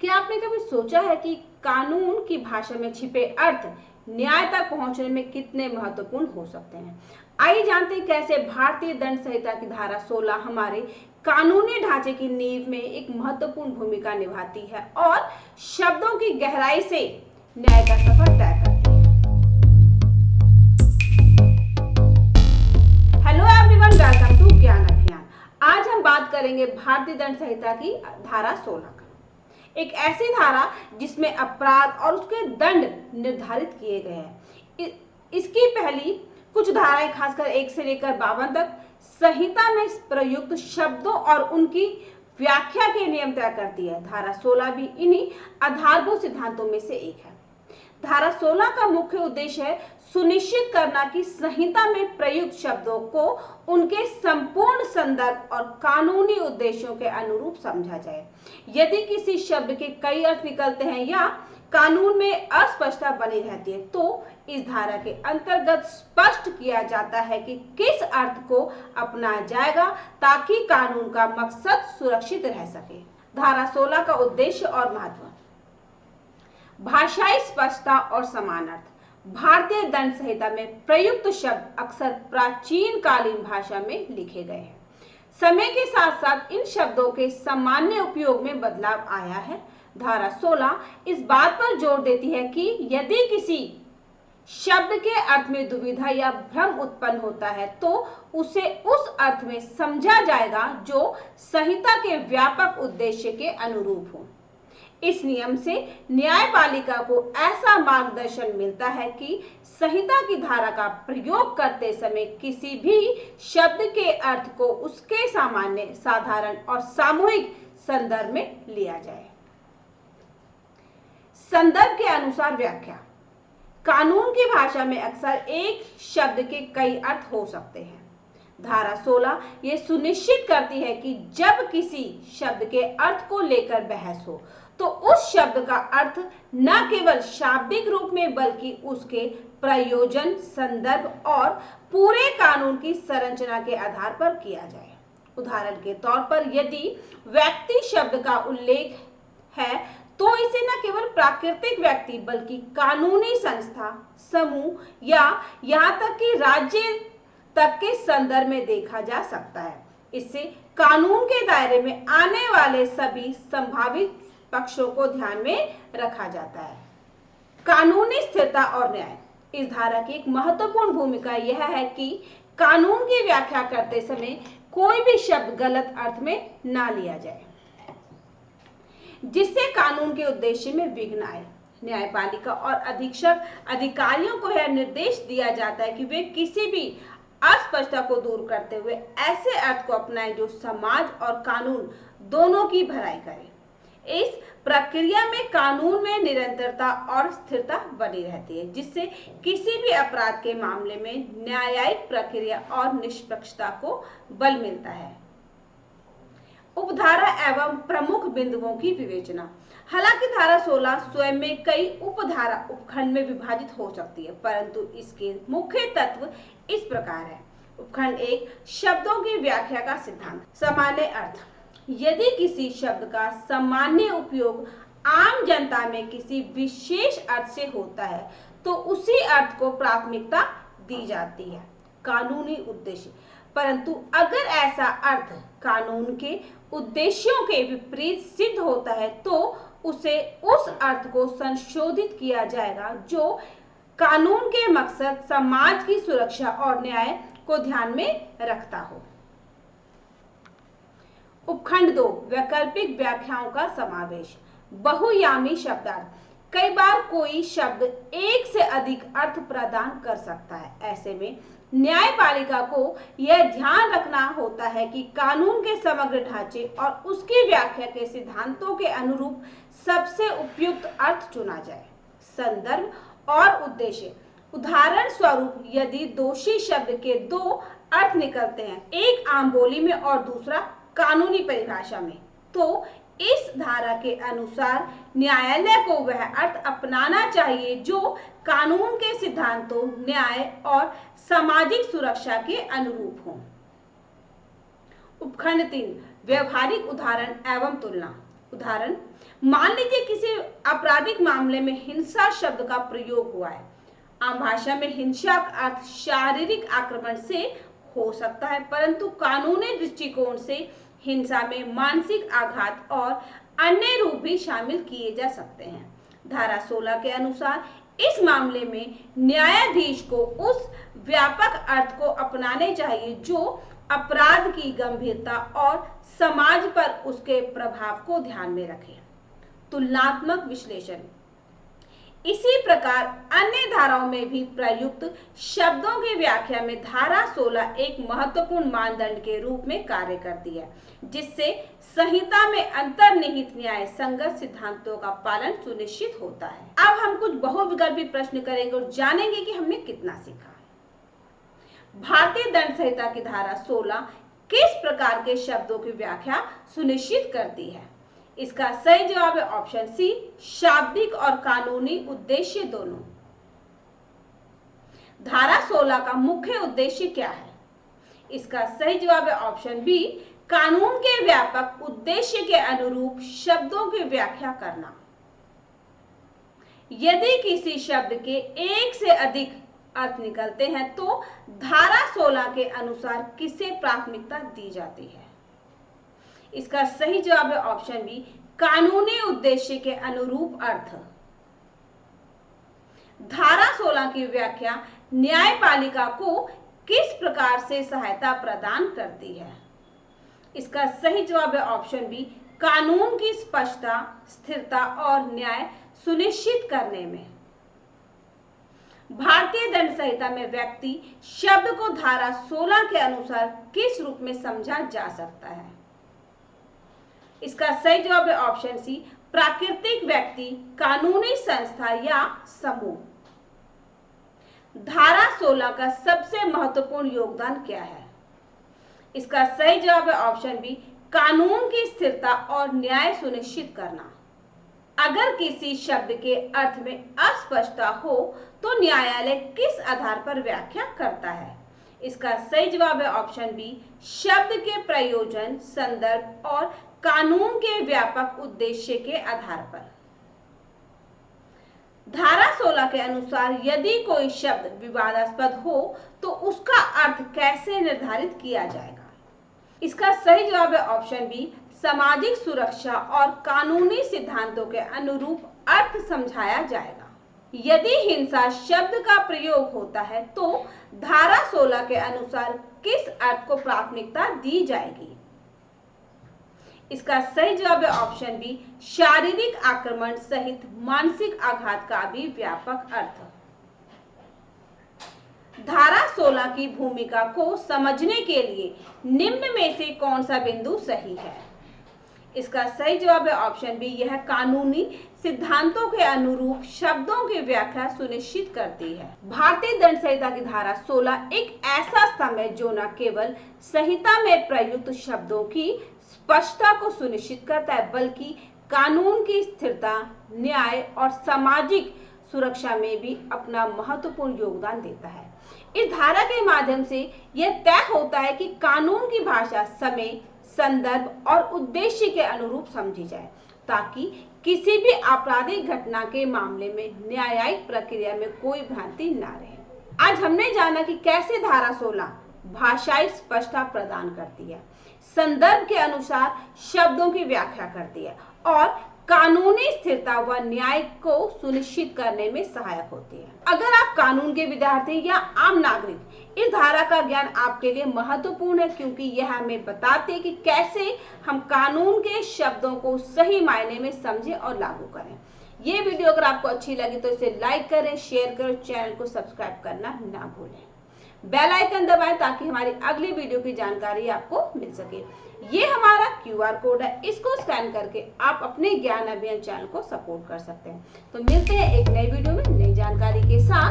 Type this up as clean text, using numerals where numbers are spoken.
क्या आपने कभी सोचा है कि कानून की भाषा में छिपे अर्थ न्याय तक पहुंचने में कितने महत्वपूर्ण हो सकते हैं? आइए जानते हैं कैसे भारतीय दंड संहिता की धारा 16 हमारे कानूनी ढांचे की नींव में एक महत्वपूर्ण भूमिका निभाती है और शब्दों की गहराई से न्याय का सफर तय करती है। हेलो एवरीवन, वेलकम टू ज्ञान अभियान। आज हम बात करेंगे भारतीय दंड संहिता की धारा 16 का। एक ऐसी धारा जिसमें अपराध और उसके दंड निर्धारित किए गए हैं। इसकी पहली कुछ धाराएं खासकर 1 से लेकर 52 तक संहिता में प्रयुक्त शब्दों और उनकी व्याख्या के नियम तय करती है। धारा 16 भी इन्हीं आधारभूत सिद्धांतों में से एक है। धारा 16 का मुख्य उद्देश्य है सुनिश्चित करना कि संहिता में प्रयुक्त शब्दों को उनके संपूर्ण संदर्भ और कानूनी उद्देश्यों के अनुरूप समझा जाए। यदि किसी शब्द के कई अर्थ निकलते हैं या कानून में अस्पष्टता बनी रहती है तो इस धारा के अंतर्गत स्पष्ट किया जाता है कि किस अर्थ को अपनाया जाएगा ताकि कानून का मकसद सुरक्षित रह सके। धारा 16 का उद्देश्य और महत्व। भाषाई स्पष्टता और समान अर्थ। भारतीय दंड संहिता में प्रयुक्त शब्द अक्सर प्राचीन कालीन भाषा में लिखे गए हैं। समय के साथ साथ इन शब्दों के सामान्य उपयोग में बदलाव आया है। धारा 16 इस बात पर जोर देती है कि यदि किसी शब्द के अर्थ में दुविधा या भ्रम उत्पन्न होता है तो उसे उस अर्थ में समझा जाएगा जो संहिता के व्यापक उद्देश्य के अनुरूप हो। इस नियम से न्यायपालिका को ऐसा मार्गदर्शन मिलता है कि संहिता की धारा का प्रयोग करते समय किसी भी शब्द के अर्थ को उसके सामान्य, साधारण और सामूहिक संदर्भ में लिया जाए। संदर्भ के अनुसार व्याख्या। कानून की भाषा में अक्सर एक शब्द के कई अर्थ हो सकते हैं। धारा 16 ये सुनिश्चित करती है कि जब किसी शब्द के अर्थ को लेकर बहस हो तो उस शब्द का अर्थ न केवल शाब्दिक रूप में बल्कि उसके प्रयोजन, संदर्भ और पूरे कानून की संरचना के आधार पर किया जाए। उदाहरण के तौर पर यदि व्यक्ति शब्द का उल्लेख है तो इसे न केवल प्राकृतिक व्यक्ति बल्कि कानूनी संस्था, समूह या यहाँ तक कि राज्य तक के संदर्भ में देखा जा सकता है। इससे कानून के दायरे में आने वाले सभी संभावित पक्षों को ध्यान में रखा जाता है। कानूनी स्थिरता और न्याय। इस धारा की एक महत्वपूर्ण भूमिका यह है कि कानून की व्याख्या करते समय कोई भी शब्द गलत अर्थ में ना लिया जाए जिससे कानून के उद्देश्य में विघ्न आए। न्यायपालिका और अधीक्षक अधिकारियों को यह निर्देश दिया जाता है कि वे किसी भी अस्पष्टता को दूर करते हुए ऐसे अर्थ को अपनाएं जो समाज और कानून दोनों की भलाई करे। इस प्रक्रिया में कानून में निरंतरता और स्थिरता बनी रहती है जिससे किसी भी अपराध के मामले में न्यायिक प्रक्रिया और निष्पक्षता को बल मिलता है। उपधारा एवं प्रमुख बिंदुओं की विवेचना। हालांकि धारा 16 स्वयं में कई उपधारा उपखंड में विभाजित हो सकती है परंतु इसके मुख्य तत्व इस प्रकार है। उपखंड 1 शब्दों की व्याख्या का सिद्धांत। सामान्य अर्थ। यदि किसी शब्द का सामान्य उपयोग आम जनता में किसी विशेष अर्थ से होता है तो उसी अर्थ को प्राथमिकता दी जाती है। कानूनी उद्देश्य। परंतु अगर ऐसा अर्थ कानून के उद्देश्यों के विपरीत सिद्ध होता है तो उसे उस अर्थ को संशोधित किया जाएगा जो कानून के मकसद, समाज की सुरक्षा और न्याय को ध्यान में रखता हो। उपखंड 2 वैकल्पिक व्याख्याओं का समावेश। बहुयामी शब्दार्थ। कई बार कोई शब्द एक से अधिक अर्थ प्रदान कर सकता है। ऐसे में न्यायपालिका को यह ध्यान रखना होता है कि कानून के समग्र ढांचे और उसकी व्याख्या के सिद्धांतों के अनुरूप सबसे उपयुक्त अर्थ चुना जाए। संदर्भ और उद्देश्य। उदाहरण स्वरूप यदि दोषी शब्द के 2 अर्थ निकलते हैं, एक आम बोली में और दूसरा कानूनी परिभाषा में, तो इस धारा के अनुसार न्यायालय को वह अर्थ अपनाना चाहिए जो कानून के सिद्धांतों, न्याय और सामाजिक सुरक्षा के अनुरूप हो। उपखंड 3 व्यवहारिक उदाहरण एवं तुलना। उदाहरण, मान लीजिए किसी आपराधिक मामले में हिंसा शब्द का प्रयोग हुआ है। आम भाषा में हिंसा का अर्थ शारीरिक आक्रमण से हो सकता है, परंतु कानूनी दृष्टिकोण से हिंसा में मानसिक आघात और अन्य रूप भी शामिल किए जा सकते हैं। धारा 16 के अनुसार इस मामले में न्यायाधीश को उस व्यापक अर्थ को अपनाने चाहिए जो अपराध की गंभीरता और समाज पर उसके प्रभाव को ध्यान में रखे। तुलनात्मक विश्लेषण, इसी प्रकार अन्य धाराओं में भी प्रयुक्त शब्दों की व्याख्या में धारा 16 एक महत्वपूर्ण मानदंड के रूप में कार्य करती है, जिससे संहिता में अंतर्निहित न्याय संगत सिद्धांतों का पालन सुनिश्चित होता है। अब हम कुछ बहुविकल्पी प्रश्न करेंगे और जानेंगे कि हमने कितना सीखा। भारतीय दंड संहिता की धारा 16 किस प्रकार के शब्दों की व्याख्या सुनिश्चित करती है? इसका सही जवाब है ऑप्शन सी, शाब्दिक और कानूनी उद्देश्य दोनों। धारा 16 का मुख्य उद्देश्य क्या है? इसका सही जवाब है ऑप्शन बी, कानून के व्यापक उद्देश्य के अनुरूप शब्दों की व्याख्या करना। यदि किसी शब्द के एक से अधिक अर्थ निकलते हैं तो धारा 16 के अनुसार किसे प्राथमिकता दी जाती है? इसका सही जवाब है ऑप्शन बी, कानूनी उद्देश्य के अनुरूप अर्थ। धारा 16 की व्याख्या न्यायपालिका को किस प्रकार से सहायता प्रदान करती है? इसका सही जवाब है ऑप्शन बी, कानून की स्पष्टता, स्थिरता और न्याय सुनिश्चित करने में। भारतीय दंड संहिता में व्यक्ति शब्द को धारा 16 के अनुसार किस रूप में समझा जा सकता है? इसका सही जवाब है ऑप्शन सी, प्राकृतिक व्यक्ति, कानूनी संस्था या समूह। धारा 16 का सबसे महत्वपूर्ण योगदान क्या है? इसका सही जवाब है ऑप्शन बी, कानून की स्थिरता और न्याय सुनिश्चित करना। अगर किसी शब्द के अर्थ में अस्पष्टता हो तो न्यायालय किस आधार पर व्याख्या करता है? इसका सही जवाब है ऑप्शन बी, शब्द के प्रयोजन, संदर्भ और कानून के व्यापक उद्देश्य के आधार पर। धारा 16 के अनुसार यदि कोई शब्द विवादास्पद हो तो उसका अर्थ कैसे निर्धारित किया जाएगा? इसका सही जवाब है ऑप्शन बी, सामाजिक सुरक्षा और कानूनी सिद्धांतों के अनुरूप अर्थ समझाया जाएगा। यदि हिंसा शब्द का प्रयोग होता है तो धारा 16 के अनुसार किस अर्थ को प्राथमिकता दी जाएगी? इसका सही जवाब है ऑप्शन बी, शारीरिक आक्रमण सहित मानसिक आघात का भी व्यापक अर्थ। धारा 16 की भूमिका को समझने के लिए निम्न में से कौन सा बिंदु सही है? इसका सही जवाब है ऑप्शन बी, यह कानूनी सिद्धांतों के अनुरूप शब्दों की व्याख्या सुनिश्चित करती है। भारतीय दंड संहिता की धारा 16 एक ऐसा स्तंभ है जो न केवल संहिता में प्रयुक्त शब्दों की स्पष्टता को सुनिश्चित करता है बल्कि कानून की स्थिरता, न्याय और सामाजिक सुरक्षा में भी अपना महत्वपूर्ण योगदान देता है। इस धारा के माध्यम से यह तय होता है कि कानून की भाषा समय, संदर्भ और उद्देश्य के अनुरूप समझी जाए ताकि किसी भी आपराधिक घटना के मामले में न्यायिक प्रक्रिया में कोई भ्रांति न रहे। आज हमने जाना कि कैसे धारा 16 भाषाई स्पष्टता प्रदान करती है, संदर्भ के अनुसार शब्दों की व्याख्या करती है और कानूनी स्थिरता व न्याय को सुनिश्चित करने में सहायक होती है। अगर आप कानून के विद्यार्थी या आम नागरिक, इस धारा का ज्ञान आपके लिए महत्वपूर्ण है क्योंकि यह हमें बताते हैं कि कैसे हम कानून के शब्दों को सही मायने में समझें और लागू करें। ये वीडियो अगर आपको अच्छी लगी तो इसे लाइक करें, शेयर करें, चैनल को सब्सक्राइब करना ना भूलें। बेल आइकन दबाएं ताकि हमारी अगली वीडियो की जानकारी आपको मिल सके। ये हमारा QR कोड है, इसको स्कैन करके आप अपने ज्ञान अभियान चैनल को सपोर्ट कर सकते हैं। तो मिलते हैं एक नई वीडियो में नई जानकारी के साथ।